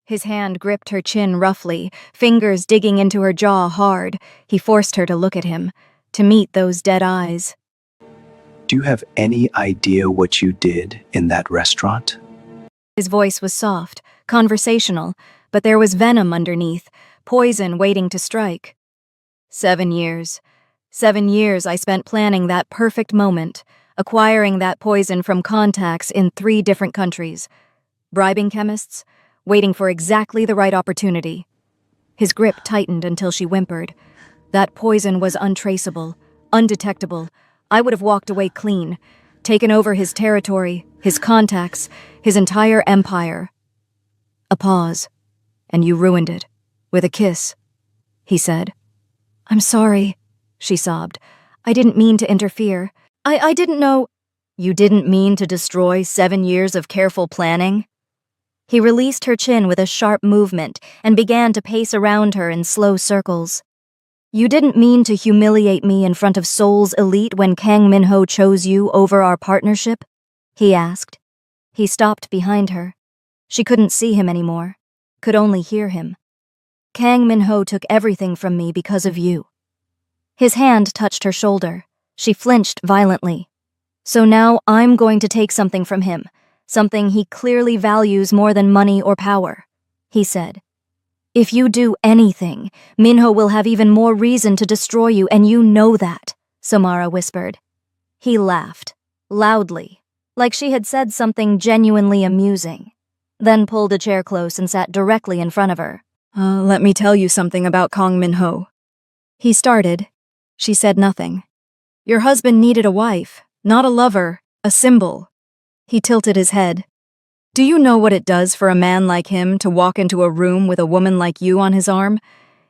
His hand gripped her chin roughly, fingers digging into her jaw hard. He forced her to look at him, to meet those dead eyes. Do you have any idea what you did in that restaurant? His voice was soft, conversational, but there was venom underneath, poison waiting to strike. 7 years. 7 years I spent planning that perfect moment, acquiring that poison from contacts in 3 different countries. Bribing chemists, waiting for exactly the right opportunity. His grip tightened until she whimpered. That poison was untraceable, undetectable. I would have walked away clean, taken over his territory, his contacts, his entire empire. A pause, and you ruined it, with a kiss, he said. I'm sorry, she sobbed. I didn't mean to interfere. I didn't know. You didn't mean to destroy 7 years of careful planning? He released her chin with a sharp movement and began to pace around her in slow circles. You didn't mean to humiliate me in front of Seoul's elite when Kang Min-ho chose you over our partnership? He asked. He stopped behind her. She couldn't see him anymore, could only hear him. Kang Min-ho took everything from me because of you. His hand touched her shoulder. She flinched violently. So now I'm going to take something from him, something he clearly values more than money or power, he said. If you do anything, Min-ho will have even more reason to destroy you, and you know that, Samara whispered. He laughed, loudly, like she had said something genuinely amusing, then pulled a chair close and sat directly in front of her. Let me tell you something about Kang Min-ho. He started. She said nothing. Your husband needed a wife, not a lover, a symbol. He tilted his head. Do you know what it does for a man like him to walk into a room with a woman like you on his arm?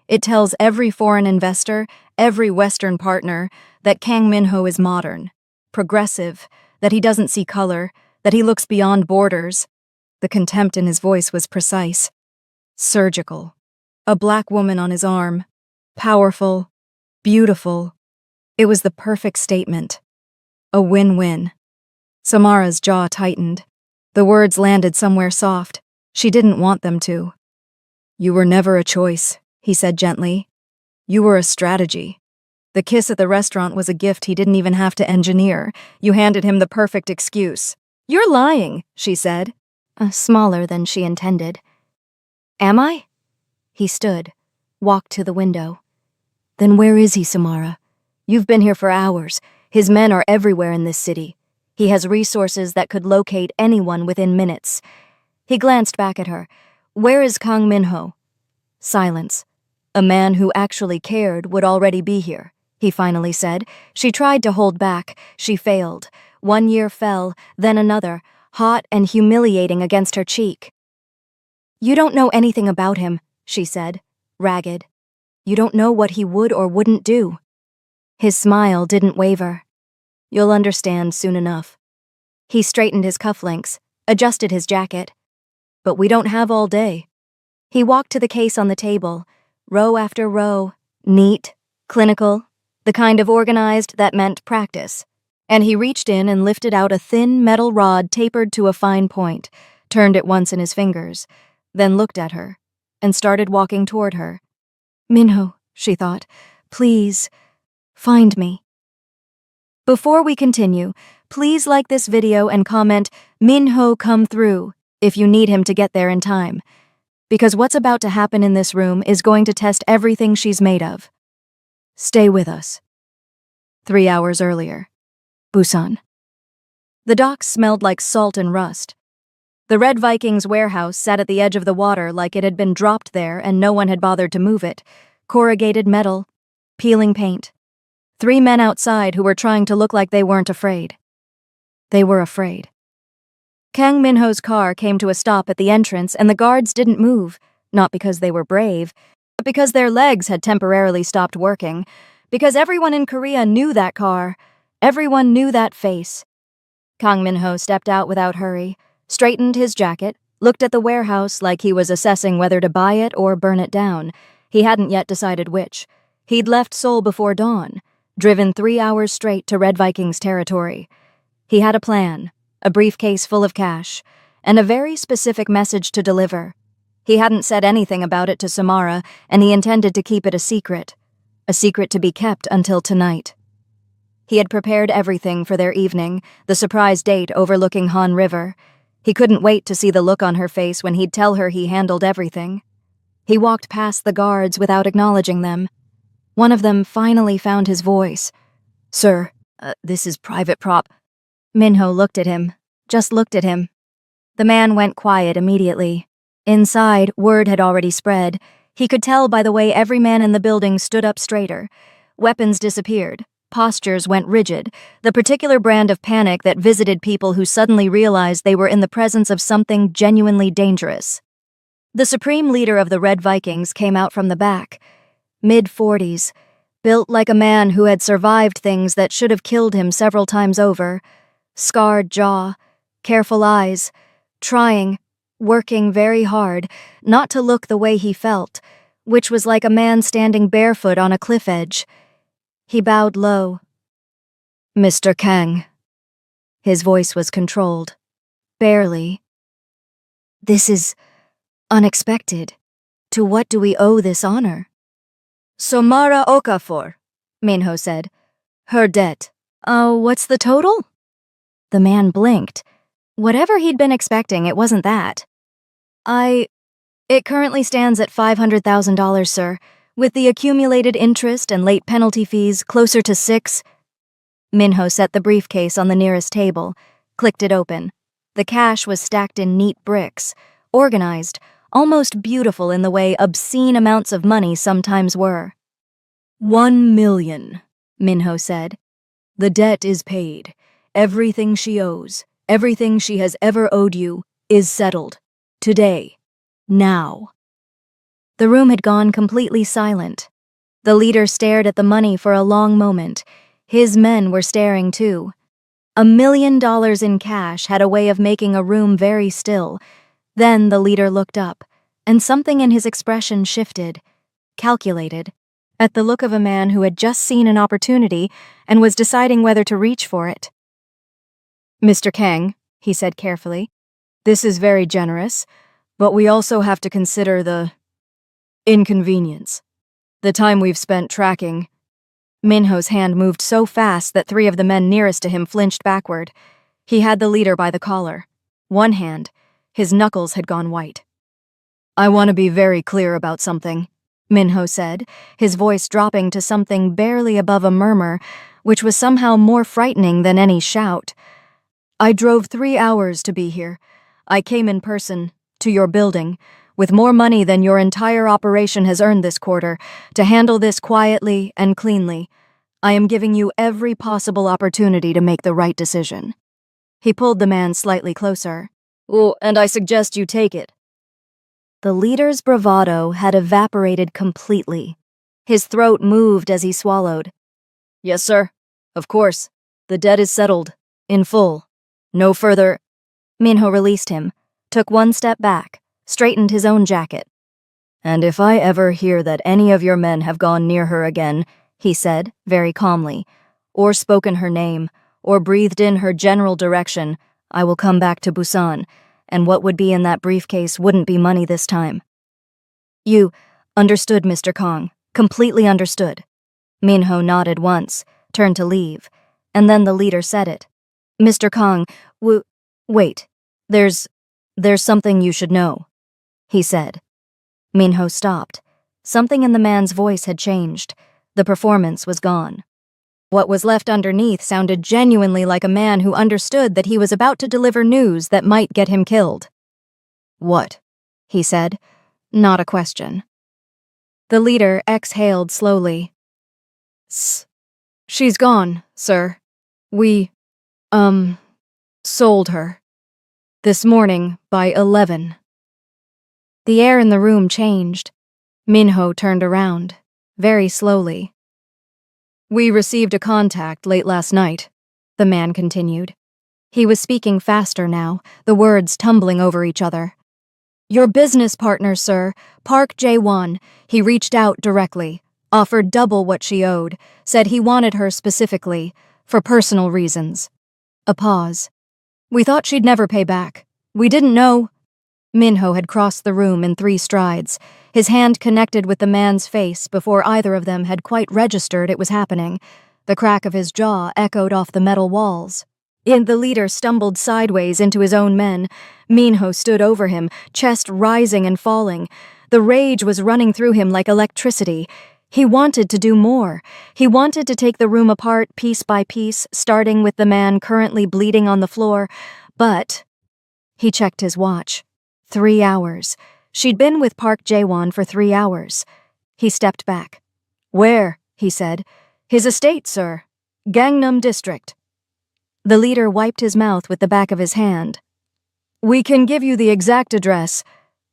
It tells every foreign investor, every Western partner, that Kang Min-ho is modern, progressive, that he doesn't see color, that he looks beyond borders. The contempt in his voice was precise. Surgical. A black woman on his arm. Powerful. Beautiful. It was the perfect statement. A win-win. Samara's jaw tightened. The words landed somewhere soft. She didn't want them to. You were never a choice, he said gently. You were a strategy. The kiss at the restaurant was a gift he didn't even have to engineer. You handed him the perfect excuse. You're lying, she said. Smaller than she intended. Am I? He stood, walked to the window. Then where is he, Samara? You've been here for hours. His men are everywhere in this city. He has resources that could locate anyone within minutes. He glanced back at her. Where is Kang Min-ho? Silence. A man who actually cared would already be here, he finally said. She tried to hold back. She failed. 1 year fell, then another, hot and humiliating against her cheek. You don't know anything about him, she said, ragged. You don't know what he would or wouldn't do. His smile didn't waver. You'll understand soon enough. He straightened his cufflinks, adjusted his jacket. But we don't have all day. He walked to the case on the table, row after row, neat, clinical, the kind of organized that meant practice. And he reached in and lifted out a thin metal rod tapered to a fine point, turned it once in his fingers, then looked at her, and started walking toward her. Min-ho, she thought, please, find me. Before we continue, please like this video and comment, Min-ho come through, if you need him to get there in time. Because what's about to happen in this room is going to test everything she's made of. Stay with us. 3 hours earlier. Busan. The docks smelled like salt and rust. The Red Viking's warehouse sat at the edge of the water like it had been dropped there and no one had bothered to move it. Corrugated metal, peeling paint. 3 men outside who were trying to look like they weren't afraid. They were afraid. Kang Min-ho's car came to a stop at the entrance and the guards didn't move, not because they were brave, but because their legs had temporarily stopped working, because everyone in Korea knew that car, everyone knew that face. Kang Min-ho stepped out without hurry, straightened his jacket, looked at the warehouse like he was assessing whether to buy it or burn it down. He hadn't yet decided which. He'd left Seoul before dawn, driven 3 hours straight to Red Viking's territory. He had a plan, a briefcase full of cash, and a very specific message to deliver. He hadn't said anything about it to Samara, and he intended to keep it a secret to be kept until tonight. He had prepared everything for their evening, the surprise date overlooking Han River. He couldn't wait to see the look on her face when he'd tell her he handled everything. He walked past the guards without acknowledging them. One of them finally found his voice. "Sir, this is private prop." Minho looked at him, just looked at him. The man went quiet immediately. Inside, word had already spread. He could tell by the way every man in the building stood up straighter. Weapons disappeared. Postures went rigid, the particular brand of panic that visited people who suddenly realized they were in the presence of something genuinely dangerous. The supreme leader of the Red Vikings came out from the back. Mid-40s, built like a man who had survived things that should have killed him several times over. Scarred jaw, careful eyes, trying, working very hard, not to look the way he felt, which was like a man standing barefoot on a cliff edge. He bowed low. "Mr. Kang." His voice was controlled. Barely. "This is unexpected. To what do we owe this honor?" "Samara Okafor," Minho said. "Her debt." "Oh, what's the total?" The man blinked. Whatever he'd been expecting, it wasn't that. It currently stands at $500,000, sir. With the accumulated interest and late penalty fees, closer to 6. Minho set the briefcase on the nearest table, clicked it open. The cash was stacked in neat bricks, organized, almost beautiful in the way obscene amounts of money sometimes were. 1 million, Minho said. "The debt is paid. Everything she owes, everything she has ever owed you, is settled. Today. Now." The room had gone completely silent. The leader stared at the money for a long moment. His men were staring too. $1 million in cash had a way of making a room very still. Then the leader looked up, and something in his expression shifted, calculated, at the look of a man who had just seen an opportunity and was deciding whether to reach for it. "Mr. Kang," he said carefully, "this is very generous, but we also have to consider the inconvenience. The time we've spent tracking." Minho's hand moved so fast that 3 of the men nearest to him flinched backward. He had the leader by the collar. One hand, his knuckles had gone white. "I want to be very clear about something," Minho said, his voice dropping to something barely above a murmur, which was somehow more frightening than any shout. "I drove 3 hours to be here. I came in person, to your building, with more money than your entire operation has earned this quarter, to handle this quietly and cleanly. I am giving you every possible opportunity to make the right decision." He pulled the man slightly closer. "Oh, and I suggest you take it." The leader's bravado had evaporated completely. His throat moved as he swallowed. "Yes, sir. Of course. The debt is settled. In full. No further." Minho released him, took 1 step back, straightened his own jacket. "And if I ever hear that any of your men have gone near her again," he said, very calmly, "or spoken her name, or breathed in her general direction, I will come back to Busan, and what would be in that briefcase wouldn't be money this time." "You understood, Mr. Kong. Completely understood." Minho nodded once, turned to leave, and then the leader said it. "Mr. Kong, wait. There's something you should know," he said. Minho stopped. Something in the man's voice had changed. The performance was gone. What was left underneath sounded genuinely like a man who understood that he was about to deliver news that might get him killed. "What?" he said, not a question. The leader exhaled slowly. "She's gone, sir. We, sold her. This morning by 11. The air in the room changed. Minho turned around, very slowly. "We received a contact late last night," the man continued. He was speaking faster now, the words tumbling over each other. "Your business partner, sir, Park Jae-won, he reached out directly, offered double what she owed, said he wanted her specifically, for personal reasons." A pause. "We thought she'd never pay back. We didn't know." Minho had crossed the room in 3 strides, his hand connected with the man's face before either of them had quite registered it was happening. The crack of his jaw echoed off the metal walls. The leader stumbled sideways into his own men. Minho stood over him, chest rising and falling. The rage was running through him like electricity. He wanted to do more. He wanted to take the room apart piece by piece, starting with the man currently bleeding on the floor. But he checked his watch. 3 hours. She'd been with Park Jae-won for 3 hours. He stepped back. "Where?" he said. "His estate, sir. Gangnam District." The leader wiped his mouth with the back of his hand. "We can give you the exact address."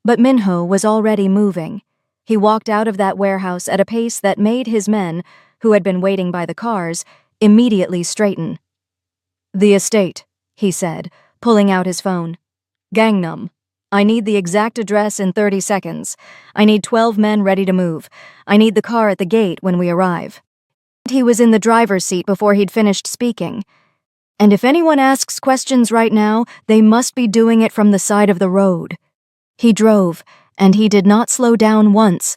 But Minho was already moving. He walked out of that warehouse at a pace that made his men, who had been waiting by the cars, immediately straighten. "The estate," he said, pulling out his phone. "Gangnam. I need the exact address in 30 seconds. I need 12 men ready to move. I need the car at the gate when we arrive." He was in the driver's seat before he'd finished speaking. "And if anyone asks questions right now, they must be doing it from the side of the road." He drove, and he did not slow down once.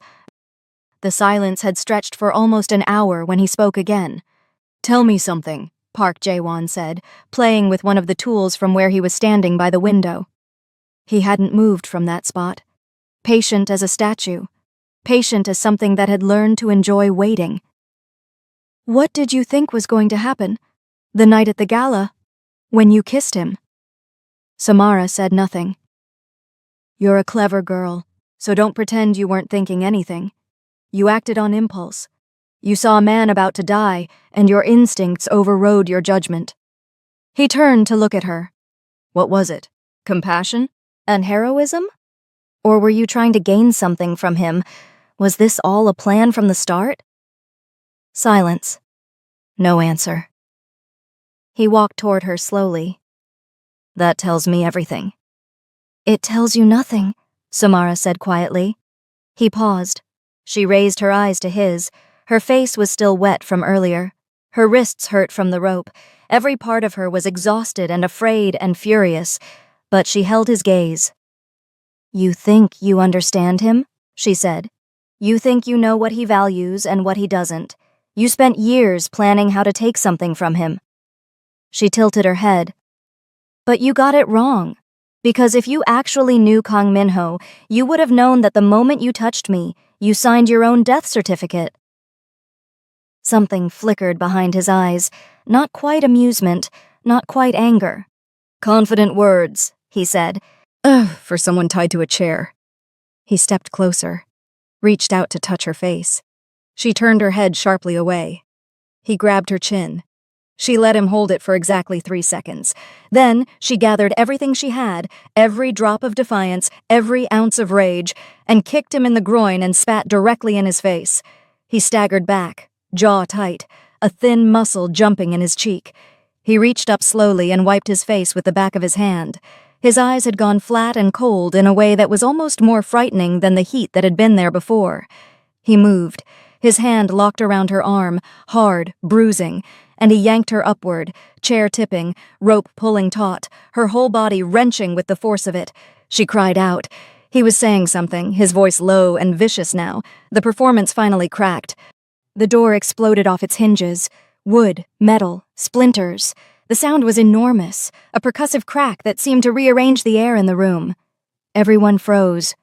The silence had stretched for almost an hour when he spoke again. "Tell me something," Park Jae-won said, playing with one of the tools from where he was standing by the window. He hadn't moved from that spot. Patient as a statue. Patient as something that had learned to enjoy waiting. "What did you think was going to happen? The night at the gala? When you kissed him?" Samara said nothing. "You're a clever girl, so don't pretend you weren't thinking anything. You acted on impulse. You saw a man about to die, and your instincts overrode your judgment." He turned to look at her. "What was it? Compassion? And heroism? Or were you trying to gain something from him? Was this all a plan from the start?" Silence. No answer. He walked toward her slowly. "That tells me everything." "It tells you nothing," Samara said quietly. He paused. She raised her eyes to his. Her face was still wet from earlier. Her wrists hurt from the rope. Every part of her was exhausted and afraid and furious, but she held his gaze. "You think you understand him?" she said. "You think you know what he values and what he doesn't. You spent years planning how to take something from him." She tilted her head. "But you got it wrong. Because if you actually knew Kang Minho, you would have known that the moment you touched me, you signed your own death certificate." Something flickered behind his eyes. Not quite amusement, not quite anger. "Confident words," he said. "Ugh, for someone tied to a chair." He stepped closer, reached out to touch her face. She turned her head sharply away. He grabbed her chin. She let him hold it for exactly 3 seconds. Then she gathered everything she had, every drop of defiance, every ounce of rage, and kicked him in the groin and spat directly in his face. He staggered back, jaw tight, a thin muscle jumping in his cheek. He reached up slowly and wiped his face with the back of his hand. His eyes had gone flat and cold in a way that was almost more frightening than the heat that had been there before. He moved, his hand locked around her arm, hard, bruising, and he yanked her upward, chair tipping, rope pulling taut, her whole body wrenching with the force of it. She cried out. He was saying something, his voice low and vicious now. The performance finally cracked. The door exploded off its hinges. Wood, metal, splinters. The sound was enormous, a percussive crack that seemed to rearrange the air in the room. Everyone froze.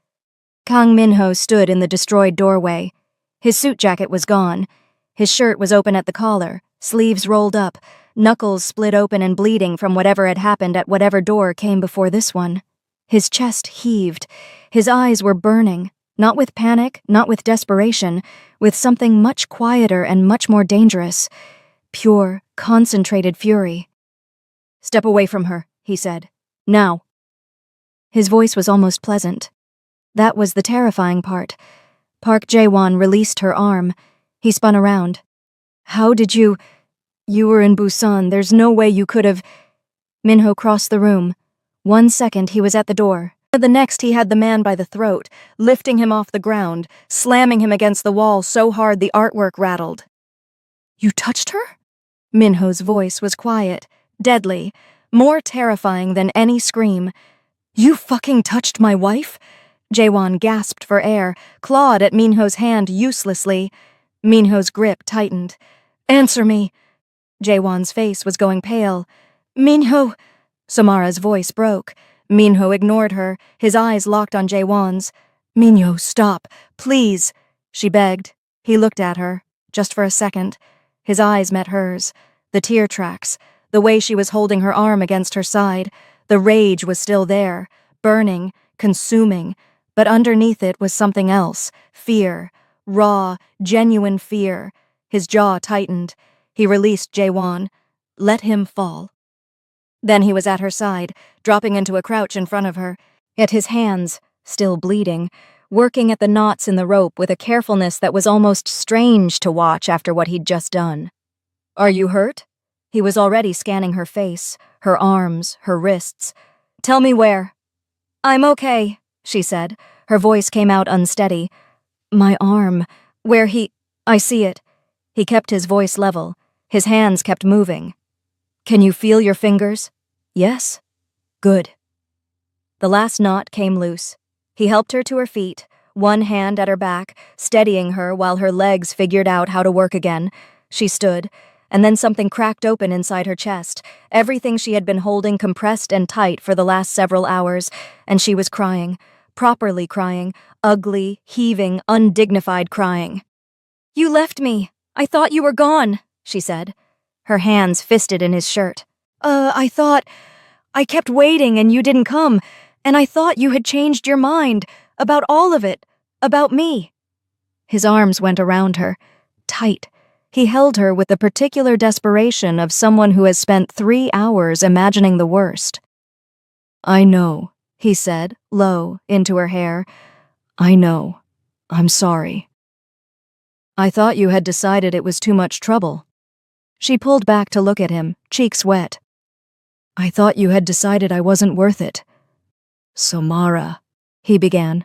Kang Minho stood in the destroyed doorway. His suit jacket was gone. His shirt was open at the collar, sleeves rolled up, knuckles split open and bleeding from whatever had happened at whatever door came before this one. His chest heaved. His eyes were burning, not with panic, not with desperation, with something much quieter and much more dangerous. Pure, concentrated fury. "Step away from her," he said. "Now." His voice was almost pleasant. That was the terrifying part. Park Jae-won released her arm. He spun around. "How did you... You were in Busan. There's no way you could have..." Minho crossed the room. 1 second he was at the door. The next he had the man by the throat, lifting him off the ground, slamming him against the wall so hard the artwork rattled. "You touched her?" Minho's voice was quiet, deadly, more terrifying than any scream. You fucking touched my wife? Jaewon gasped for air, clawed at Minho's hand uselessly. Minho's grip tightened. Answer me. Jaewon's face was going pale. Minho. Samara's voice broke. Minho ignored her, his eyes locked on Jaewon's. Minho, stop. Please. She begged. He looked at her, just for a second. His eyes met hers. The tear tracks, the way she was holding her arm against her side. The rage was still there, burning, consuming, but underneath it was something else, fear, raw, genuine fear. His jaw tightened. He released Jaewon. Let him fall. Then he was at her side, dropping into a crouch in front of her, at his hands, still bleeding, working at the knots in the rope with a carefulness that was almost strange to watch after what he'd just done. Are you hurt? He was already scanning her face, her arms, her wrists. Tell me where. I'm okay, she said. Her voice came out unsteady. My arm. Where he... I see it. He kept his voice level. His hands kept moving. Can you feel your fingers? Yes. Good. The last knot came loose. He helped her to her feet, one hand at her back, steadying her while her legs figured out how to work again. She stood, and then something cracked open inside her chest, everything she had been holding compressed and tight for the last several hours, and she was crying, properly crying, ugly, heaving, undignified crying. You left me. I thought you were gone, she said, her hands fisted in his shirt. I kept waiting and you didn't come, and I thought you had changed your mind, about all of it, about me. His arms went around her, tight. He held her with the particular desperation of someone who has spent 3 hours imagining the worst. I know, he said, low, into her hair. I know. I'm sorry. I thought you had decided it was too much trouble. She pulled back to look at him, cheeks wet. I thought you had decided I wasn't worth it. Samara, he began.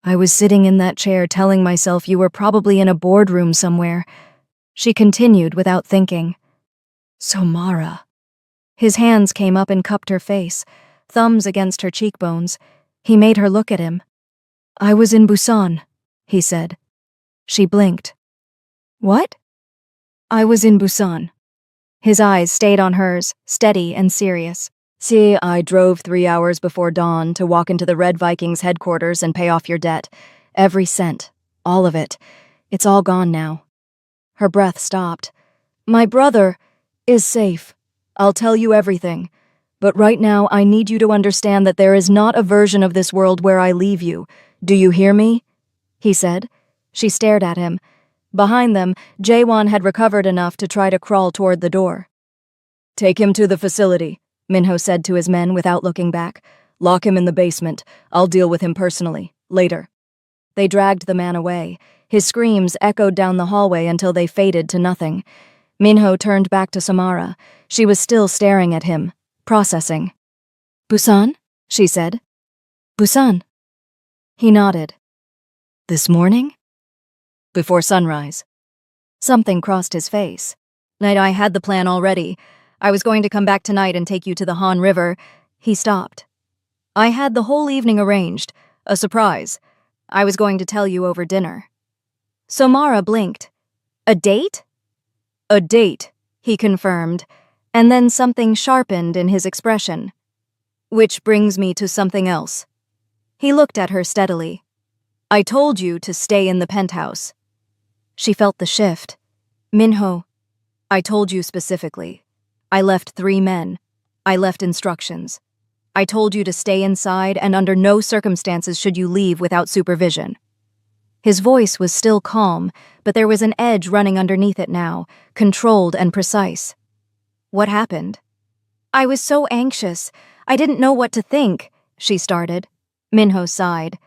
I was sitting in that chair telling myself you were probably in a boardroom somewhere. She continued without thinking. Samara. His hands came up and cupped her face, thumbs against her cheekbones. He made her look at him. I was in Busan, he said. She blinked. What? I was in Busan. His eyes stayed on hers, steady and serious. See, I drove 3 hours before dawn to walk into the Red Vikings headquarters and pay off your debt. Every cent. All of it. It's all gone now. Her breath stopped. My brother is safe. I'll tell you everything. But right now I need you to understand that there is not a version of this world where I leave you. Do you hear me? He said. She stared at him. Behind them, Jaewon had recovered enough to try to crawl toward the door. Take him to the facility, Minho said to his men without looking back. Lock him in the basement. I'll deal with him personally. Later. They dragged the man away. His screams echoed down the hallway until they faded to nothing. Minho turned back to Samara. She was still staring at him, processing. Busan? She said. Busan. He nodded. This morning? Before sunrise. Something crossed his face. I had the plan already. I was going to come back tonight and take you to the Han River. He stopped. I had the whole evening arranged. A surprise. I was going to tell you over dinner. Samara blinked. A date? A date, he confirmed, and then something sharpened in his expression. Which brings me to something else. He looked at her steadily. I told you to stay in the penthouse. She felt the shift. Minho, I told you specifically. I left 3 men. I left instructions. I told you to stay inside and under no circumstances should you leave without supervision. His voice was still calm, but there was an edge running underneath it now, controlled and precise. What happened? I was so anxious. I didn't know what to think, she started. Minho sighed.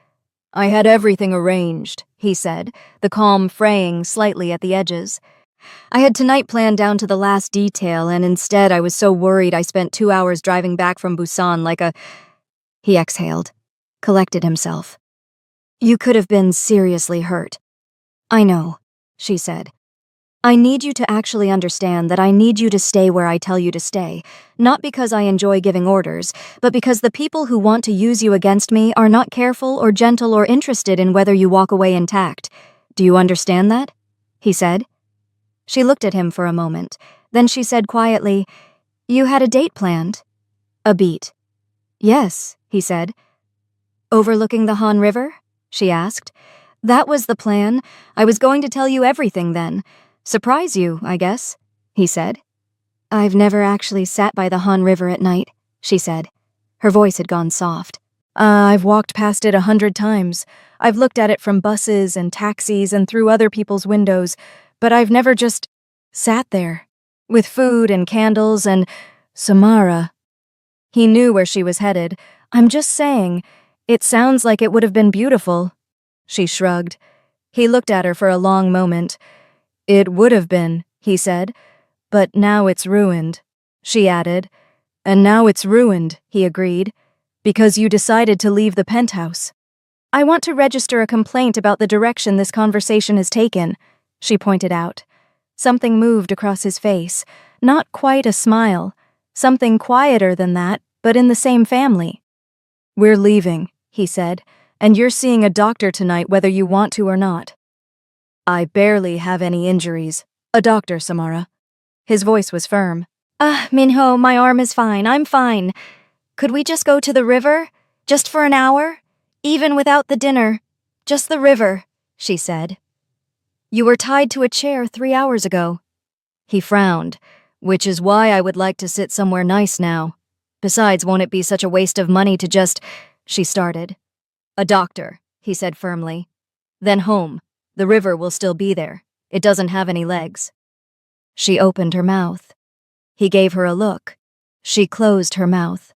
I had everything arranged, he said, the calm fraying slightly at the edges. I had tonight planned down to the last detail, and instead I was so worried I spent 2 hours driving back from Busan like a... He exhaled, collected himself. You could have been seriously hurt. I know, she said. I need you to actually understand that I need you to stay where I tell you to stay, not because I enjoy giving orders, but because the people who want to use you against me are not careful or gentle or interested in whether you walk away intact. Do you understand that? He said. She looked at him for a moment. Then she said quietly, You had a date planned? A beat. Yes, he said. Overlooking the Han River? She asked. That was the plan. I was going to tell you everything then. Surprise you, I guess, he said. I've never actually sat by the Han River at night, she said. Her voice had gone soft. I've walked past it 100 times. I've looked at it from buses and taxis and through other people's windows, but I've never just sat there, with food and candles and Samara. He knew where she was headed. I'm just saying, it sounds like it would have been beautiful. She shrugged. He looked at her for a long moment. It would have been, he said, but now it's ruined, she added. And now it's ruined, he agreed, because you decided to leave the penthouse. I want to register a complaint about the direction this conversation has taken, she pointed out. Something moved across his face, not quite a smile, something quieter than that, but in the same family. We're leaving, he said, and you're seeing a doctor tonight whether you want to or not. I barely have any injuries. A doctor, Samara. His voice was firm. Minho, my arm is fine. I'm fine. Could we just go to the river? Just for an hour? Even without the dinner. Just the river, she said. You were tied to a chair 3 hours ago. He frowned, which is why I would like to sit somewhere nice now. Besides, won't it be such a waste of money to just... She started. A doctor, he said firmly. Then home. The river will still be there. It doesn't have any legs. She opened her mouth. He gave her a look. She closed her mouth.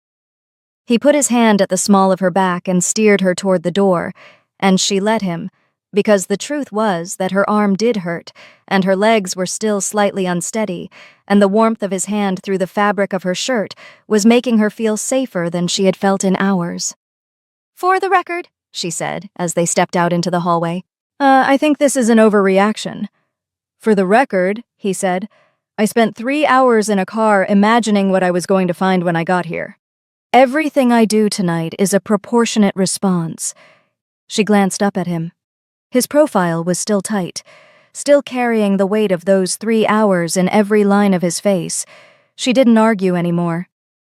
He put his hand at the small of her back and steered her toward the door, and she let him, because the truth was that her arm did hurt, and her legs were still slightly unsteady, and the warmth of his hand through the fabric of her shirt was making her feel safer than she had felt in hours. For the record, she said, as they stepped out into the hallway, I think this is an overreaction. For the record, he said, I spent 3 hours in a car imagining what I was going to find when I got here. Everything I do tonight is a proportionate response. She glanced up at him. His profile was still tight, still carrying the weight of those 3 hours in every line of his face. She didn't argue anymore.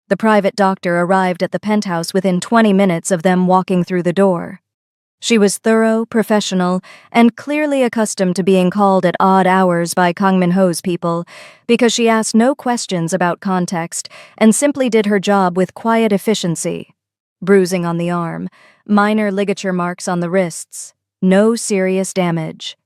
The private doctor arrived at the penthouse within 20 minutes of them walking through the door. She was thorough, professional, and clearly accustomed to being called at odd hours by Kang Min-ho's people, because she asked no questions about context and simply did her job with quiet efficiency. Bruising on the arm, minor ligature marks on the wrists, no serious damage.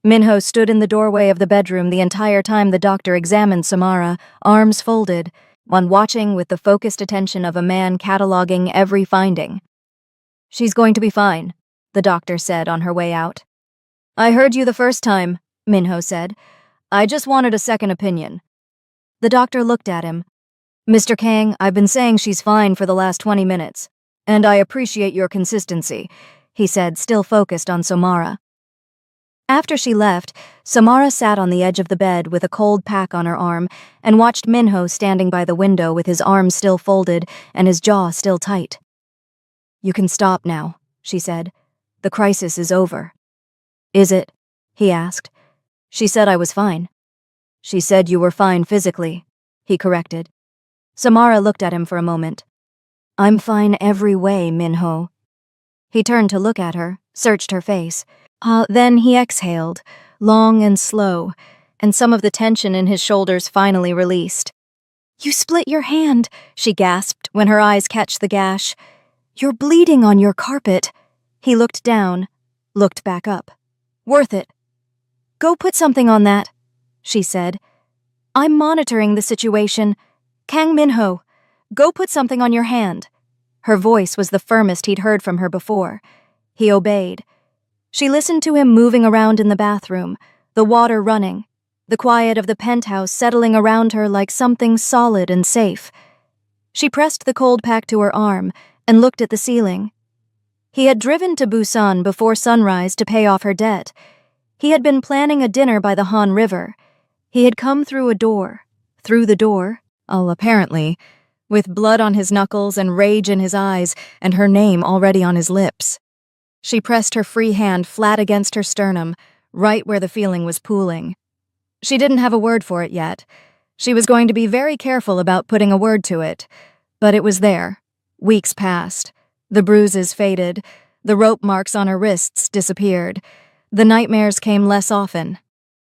Min-ho stood in the doorway of the bedroom the entire time the doctor examined Samara, arms folded, one watching with the focused attention of a man cataloging every finding. She's going to be fine, the doctor said on her way out. I heard you the first time, Min-ho said. I just wanted a second opinion. The doctor looked at him. Mr. Kang, I've been saying she's fine for the last 20 minutes, and I appreciate your consistency, he said, still focused on Samara. After she left, Samara sat on the edge of the bed with a cold pack on her arm and watched Min-ho standing by the window with his arms still folded and his jaw still tight. You can stop now, she said. The crisis is over. Is it? He asked. She said I was fine. She said you were fine physically, he corrected. Samara looked at him for a moment. I'm fine every way, Min-ho. He turned to look at her, searched her face. Then he exhaled, long and slow, and some of the tension in his shoulders finally released. You split your hand, she gasped when her eyes catch the gash. You're bleeding on your carpet. He looked down, looked back up. Worth it. Go put something on that, she said. I'm monitoring the situation. Kang Min-ho, go put something on your hand. Her voice was the firmest he'd heard from her before. He obeyed. She listened to him moving around in the bathroom, the water running, the quiet of the penthouse settling around her like something solid and safe. She pressed the cold pack to her arm and looked at the ceiling. He had driven to Busan before sunrise to pay off her debt. He had been planning a dinner by the Han River. He had come through the door, apparently, with blood on his knuckles and rage in his eyes and her name already on his lips. She pressed her free hand flat against her sternum, right where the feeling was pooling. She didn't have a word for it yet. She was going to be very careful about putting a word to it, but it was there. Weeks passed. The bruises faded. The rope marks on her wrists disappeared. The nightmares came less often.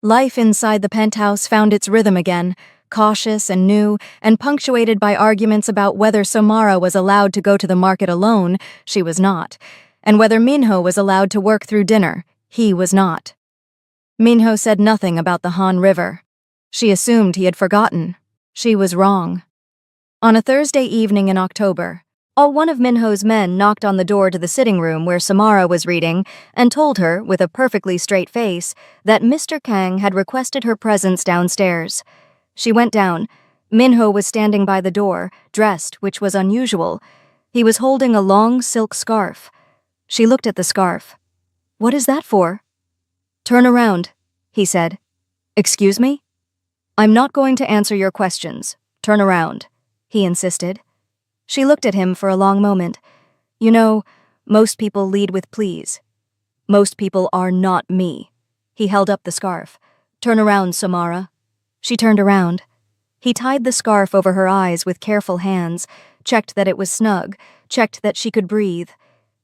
Life inside the penthouse found its rhythm again, cautious and new, and punctuated by arguments about whether Samara was allowed to go to the market alone, she was not, and whether Minho was allowed to work through dinner, he was not. Minho said nothing about the Han River. She assumed he had forgotten. She was wrong. On a Thursday evening in October, one of Minho's men knocked on the door to the sitting room where Samara was reading and told her, with a perfectly straight face, that Mr. Kang had requested her presence downstairs. She went down. Minho was standing by the door, dressed, which was unusual. He was holding a long silk scarf. She looked at the scarf. "What is that for?" "Turn around," he said. "Excuse me?" "I'm not going to answer your questions. Turn around," he insisted. She looked at him for a long moment. "You know, most people lead with please. Most people are not me." He held up the scarf. "Turn around, Samara." She turned around. He tied the scarf over her eyes with careful hands, checked that it was snug, checked that she could breathe.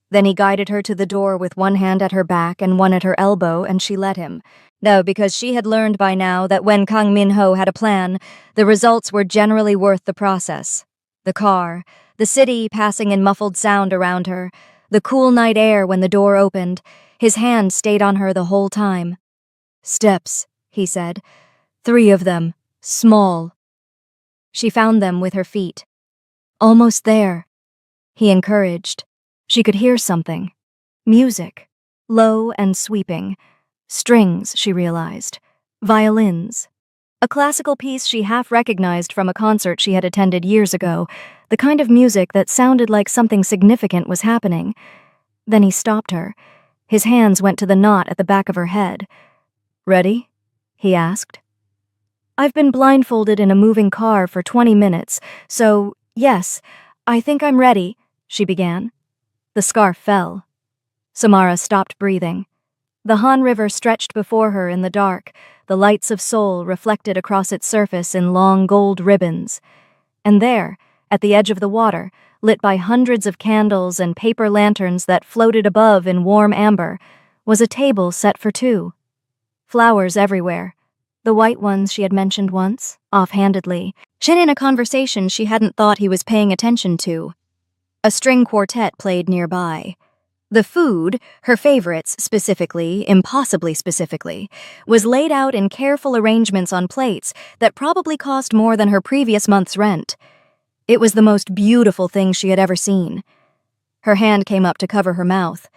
Then he guided her to the door with one hand at her back and one at her elbow, and she let him. No, because she had learned by now that when Kang Min-ho had a plan, the results were generally worth the process. The car, the city passing in muffled sound around her, the cool night air when the door opened, his hand stayed on her the whole time. "Steps," he said. "3 of them, small." She found them with her feet. "Almost there," he encouraged. She could hear something. Music. Low and sweeping. Strings, she realized. Violins. A classical piece she half recognized from a concert she had attended years ago, the kind of music that sounded like something significant was happening. Then he stopped her. His hands went to the knot at the back of her head. "Ready?" he asked. "I've been blindfolded in a moving car for 20 minutes, so, yes, I think I'm ready," she began. The scarf fell. Samara stopped breathing. The Han River stretched before her in the dark, the lights of Seoul reflected across its surface in long gold ribbons. And there, at the edge of the water, lit by hundreds of candles and paper lanterns that floated above in warm amber, was a table set for 2. Flowers everywhere. The white ones she had mentioned once, offhandedly, in a conversation she hadn't thought he was paying attention to. A string quartet played nearby. The food, her favorites specifically, impossibly specifically, was laid out in careful arrangements on plates that probably cost more than her previous month's rent. It was the most beautiful thing she had ever seen. Her hand came up to cover her mouth.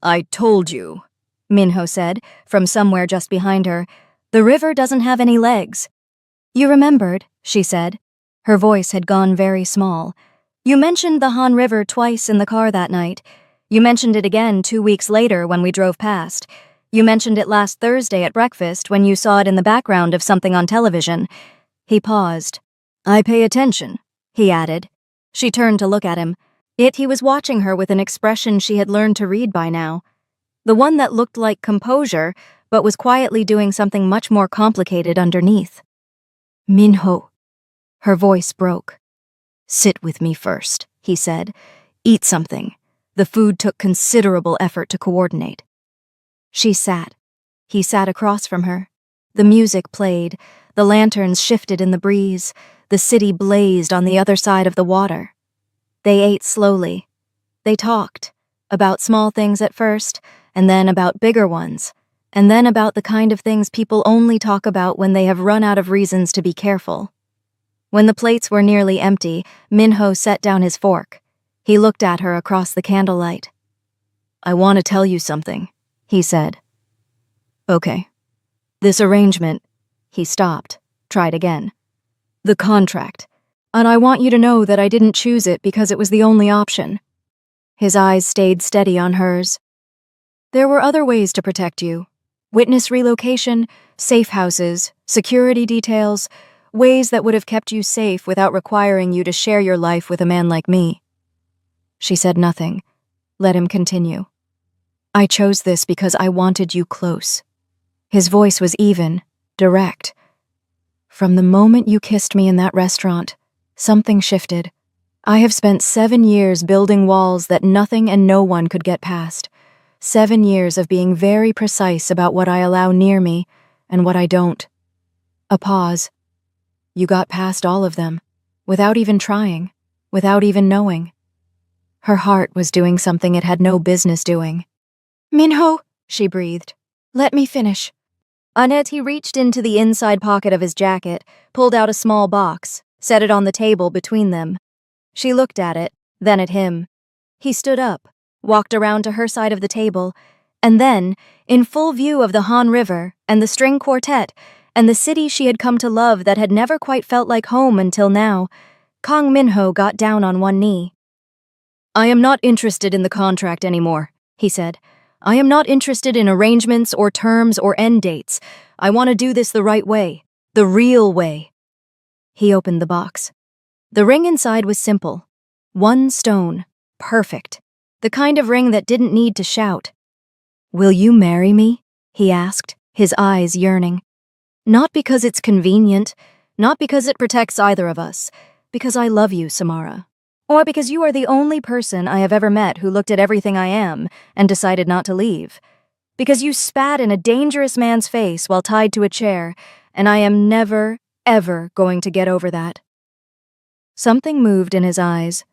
"I told you," Minho said, from somewhere just behind her. "The river doesn't have any legs." "You remembered," she said. Her voice had gone very small. "You mentioned the Han River twice in the car that night. You mentioned it again 2 weeks later when we drove past. You mentioned it last Thursday at breakfast when you saw it in the background of something on television." He paused. "I pay attention," he added. She turned to look at him. He was watching her with an expression she had learned to read by now. The one that looked like composure, but was quietly doing something much more complicated underneath. "Minho." Her voice broke. "Sit with me first," he said. "Eat something." The food took considerable effort to coordinate. She sat. He sat across from her. The music played. The lanterns shifted in the breeze. The city blazed on the other side of the water. They ate slowly. They talked. About small things at first, and then about bigger ones, and then about the kind of things people only talk about when they have run out of reasons to be careful. When the plates were nearly empty, Minho set down his fork. He looked at her across the candlelight. "I want to tell you something," he said. "Okay. This arrangement," he stopped, tried again. "The contract. And I want you to know that I didn't choose it because it was the only option." His eyes stayed steady on hers. "There were other ways to protect you. Witness relocation, Safe houses, security details, ways that would have kept you safe without requiring you to share your life with a man like me. She said nothing. Let him continue. I chose this because I wanted you close. His voice was even, direct. From the moment you kissed me in that restaurant, something shifted. I have spent 7 years building walls that nothing and no one could get past. 7 years of being very precise about what I allow near me and what I don't. A pause. You got past all of them, without even trying, without even knowing. Her heart was doing something it had no business doing. Minho, she breathed. Let me finish. Annette, he reached into the inside pocket of his jacket, pulled out a small box, set it on the table between them. She looked at it, then at him. He stood up, walked around to her side of the table, and then, in full view of the Han River and the string quartet and the city she had come to love that had never quite felt like home until now, Kang Minho got down on one knee. I am not interested in the contract anymore, he said. I am not interested in arrangements or terms or end dates. I want to do this the right way, the real way. He opened the box. The ring inside was simple. 1 stone, perfect. The kind of ring that didn't need to shout. Will you marry me? He asked, his eyes yearning. Not because it's convenient, not because it protects either of us, because I love you, Samara. Or because you are the only person I have ever met who looked at everything I am and decided not to leave. Because you spat in a dangerous man's face while tied to a chair, and I am never, ever going to get over that. Something moved in his eyes.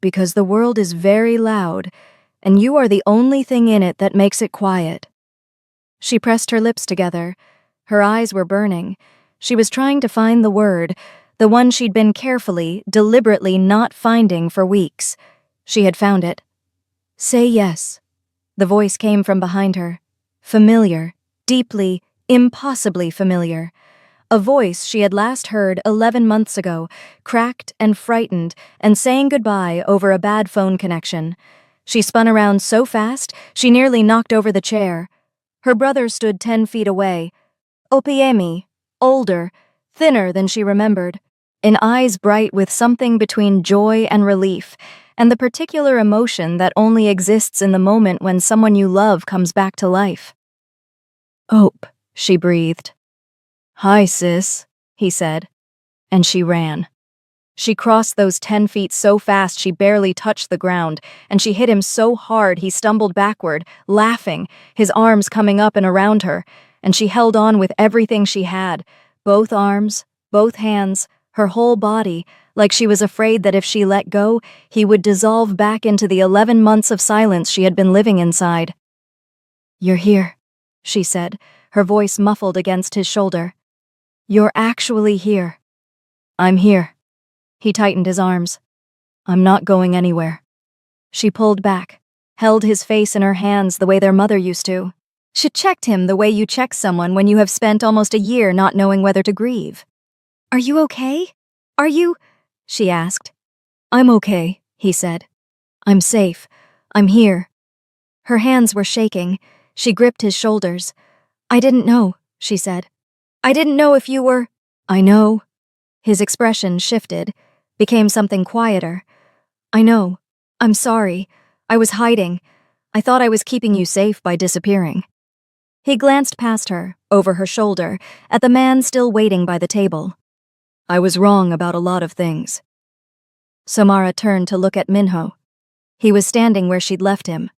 Because the world is very loud, and you are the only thing in it that makes it quiet. She pressed her lips together. Her eyes were burning. She was trying to find the word, the one she'd been carefully, deliberately not finding for weeks. She had found it. Say yes. The voice came from behind her. Familiar, deeply, impossibly familiar. A voice she had last heard 11 months ago, cracked and frightened and saying goodbye over a bad phone connection. She spun around so fast, she nearly knocked over the chair. Her brother stood 10 feet away. Opiemi, older, thinner than she remembered, in eyes bright with something between joy and relief, and the particular emotion that only exists in the moment when someone you love comes back to life. Ope, she breathed. Hi, sis, he said, and she ran. She crossed those 10 feet so fast she barely touched the ground, and she hit him so hard he stumbled backward, laughing, his arms coming up and around her, and she held on with everything she had, both arms, both hands, her whole body, like she was afraid that if she let go, he would dissolve back into the 11 months of silence she had been living inside. You're here, she said, her voice muffled against his shoulder. You're actually here. I'm here. He tightened his arms. I'm not going anywhere. She pulled back, held his face in her hands the way their mother used to. She checked him the way you check someone when you have spent almost a year not knowing whether to grieve. Are you okay? Are you? She asked. I'm okay, he said. I'm safe. I'm here. Her hands were shaking. She gripped his shoulders. I didn't know, she said. I didn't know if you were... I know. His expression shifted, became something quieter. I know. I'm sorry. I was hiding. I thought I was keeping you safe by disappearing. He glanced past her, over her shoulder, at the man still waiting by the table. I was wrong about a lot of things. Samara turned to look at Minho. He was standing where she'd left him.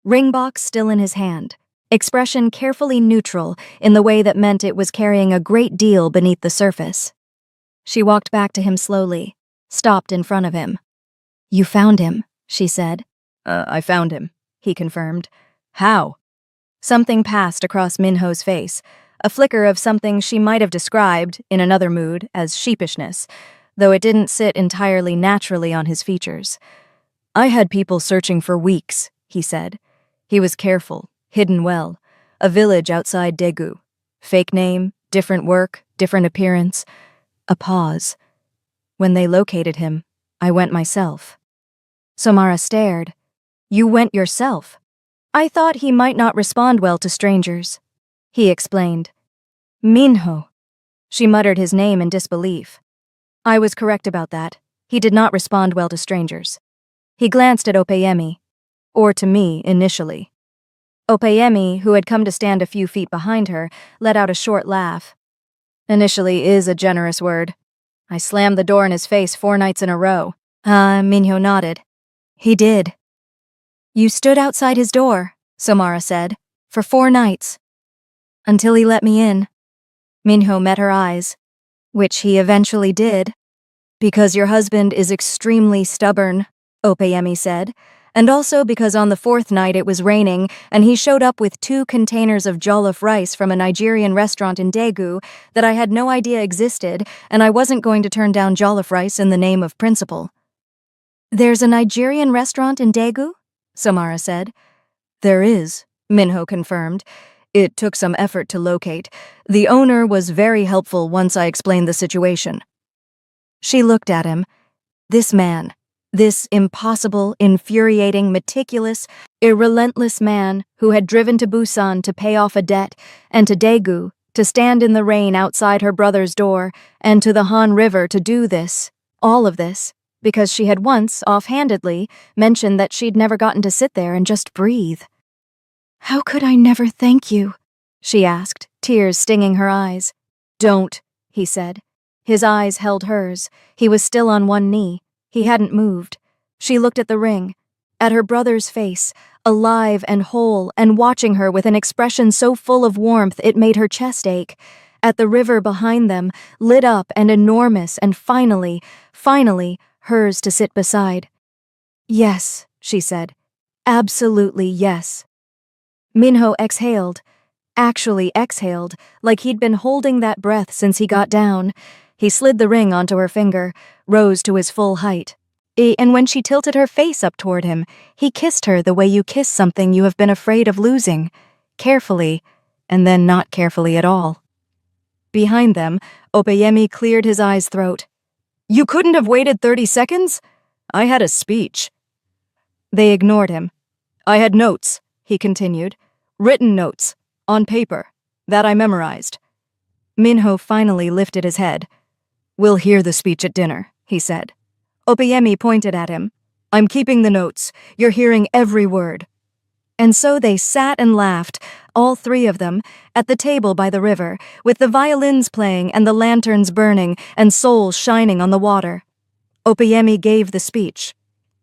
Ring box still in his hand, expression carefully neutral in the way that meant it was carrying a great deal beneath the surface. She walked back to him slowly, stopped in front of him. You found him, she said. I found him, he confirmed. How? Something passed across Minho's face, a flicker of something she might have described, in another mood, as sheepishness, though it didn't sit entirely naturally on his features. I had people searching for weeks, he said. He was careful, hidden well. A village outside Daegu. Fake name, different work, different appearance. A pause. When they located him, I went myself. Samara stared. You went yourself? I thought he might not respond well to strangers. He explained. Minho. She muttered his name in disbelief. I was correct about that. He did not respond well to strangers. He glanced at Opeyemi, or to me initially. Opeyemi, who had come to stand a few feet behind her, let out a short laugh. Initially is a generous word. I slammed the door in his face 4 nights in a row. Minho nodded. He did. You stood outside his door, Samara said, for 4 nights. Until he let me in. Minho met her eyes, which he eventually did. Because your husband is extremely stubborn, Opeyemi said, and also because on the 4th night it was raining and he showed up with 2 containers of jollof rice from a Nigerian restaurant in Daegu that I had no idea existed, and I wasn't going to turn down jollof rice in the name of principle. There's a Nigerian restaurant in Daegu? Samara said. There is, Minho confirmed. It took some effort to locate. The owner was very helpful once I explained the situation. She looked at him. This man, this impossible, infuriating, meticulous, irrelentless man who had driven to Busan to pay off a debt, and to Daegu to stand in the rain outside her brother's door, and to the Han River to do this, all of this, because she had once, offhandedly, mentioned that she'd never gotten to sit there and just breathe. How could I never thank you? She asked, tears stinging her eyes. Don't, he said. His eyes held hers. He was still on one knee. He hadn't moved. She looked at the ring, at her brother's face, alive and whole, and watching her with an expression so full of warmth it made her chest ache. At the river behind them, lit up and enormous, and finally, hers to sit beside. Yes, she said. Absolutely yes. Minho exhaled. Actually exhaled, like he'd been holding that breath since he got down. He slid the ring onto her finger, rose to his full height. And when she tilted her face up toward him, he kissed her the way you kiss something you have been afraid of losing, carefully, and then not carefully at all. Behind them, Opeyemi cleared his eyes' throat. You couldn't have waited 30 seconds? I had a speech. They ignored him. I had notes, he continued. Written notes, on paper, that I memorized. Minho finally lifted his head. We'll hear the speech at dinner, he said. Opeyemi pointed at him. I'm keeping the notes. You're hearing every word. And so they sat and laughed, all 3 of them, at the table by the river, with the violins playing and the lanterns burning and souls shining on the water. Opeyemi gave the speech.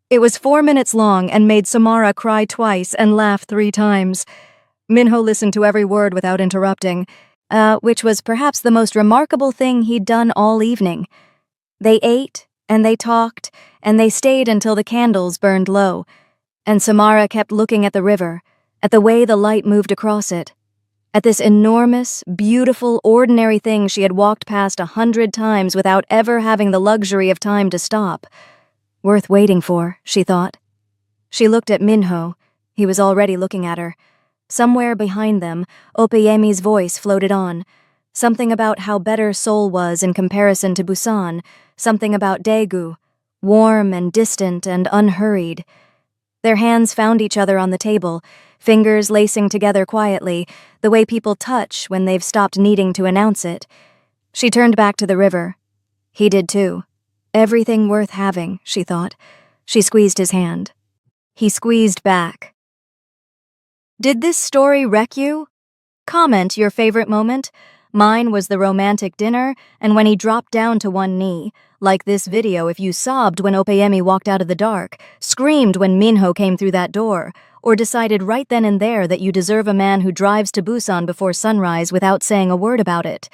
It was 4 minutes long and made Samara cry twice and laugh 3 times. Minho listened to every word without interrupting, which was perhaps the most remarkable thing he'd done all evening. They ate, and they talked, and they stayed until the candles burned low, and Samara kept looking at the river, at the way the light moved across it, at this enormous, beautiful, ordinary thing she had walked past 100 times without ever having the luxury of time to stop. Worth waiting for, she thought. She looked at Minho. He was already looking at her. Somewhere behind them, Opeyemi's voice floated on. Something about how better Seoul was in comparison to Busan, something about Daegu, warm and distant and unhurried. Their hands found each other on the table, fingers lacing together quietly, the way people touch when they've stopped needing to announce it. She turned back to the river. He did too. Everything worth having, she thought. She squeezed his hand. He squeezed back. Did this story wreck you? Comment your favorite moment. Mine was the romantic dinner and when he dropped down to one knee. Like this video if you sobbed when Opeyemi walked out of the dark, screamed when Minho came through that door, or decided right then and there that you deserve a man who drives to Busan before sunrise without saying a word about it.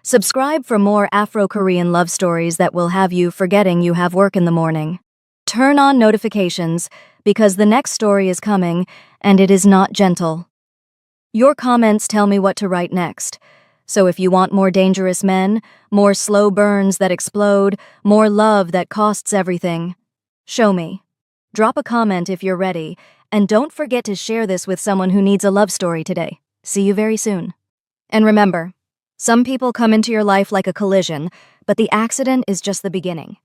Subscribe for more Afro-Korean love stories that will have you forgetting you have work in the morning. Turn on notifications, because the next story is coming, and it is not gentle. Your comments tell me what to write next. So if you want more dangerous men, more slow burns that explode, more love that costs everything, show me. Drop a comment if you're ready, and don't forget to share this with someone who needs a love story today. See you very soon. And remember, some people come into your life like a collision, but the accident is just the beginning.